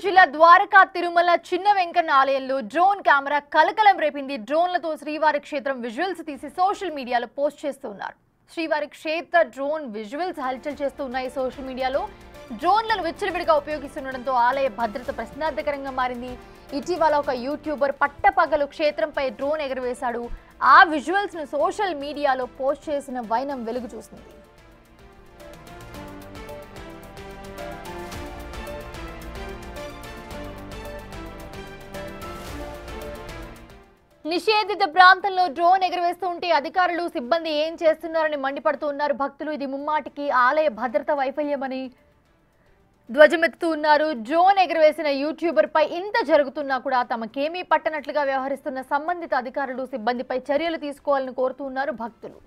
జిల్లా ద్వారకా తిరుమల చిన్న వెంకన్న ఆలయంలో డ్రోన్ కెమెరా కలకలం రేపింది. డ్రోన్లతో శ్రీవారి క్షేత్రం విజువల్స్ తీసి సోషల్ మీడియాలో పోస్ట్ చేస్తున్నారు. శ్రీవారి క్షేత్ర డ్రోన్ విజువల్స్ హల్చల్ చేస్తున్నాయి. సోషల్ మీడియాలో డ్రోన్లను విచ్చలవిడిగా ఉపయోగిస్తుండటంతో ఆలయ భద్రత ప్రశ్నార్థకరంగా మారింది. ఇటీవల ఒక యూట్యూబర్ పట్టపగలు క్షేత్రంపై డ్రోన్ ఎగరవేశాడు. ఆ విజువల్స్ ను సోషల్ మీడియాలో పోస్ట్ చేసిన వైనం వెలుగు చూసింది. నిషేధిత ప్రాంతంలో డ్రోన్ ఎగరవేస్తుంటే అధికారులు సిబ్బంది ఏం చేస్తున్నారని మండిపడుతూ ఉన్నారు భక్తులు. ఇది ముమ్మాటికి ఆలయ భద్రత వైఫల్యమని ధ్వజమెత్తుతూ ఉన్నారు. డ్రోన్ ఎగరవేసిన యూట్యూబర్ పై ఇంత జరుగుతున్నా కూడా తమకేమీ పట్టనట్లుగా వ్యవహరిస్తున్న సంబంధిత అధికారులు సిబ్బందిపై చర్యలు తీసుకోవాలని కోరుతూ ఉన్నారు భక్తులు.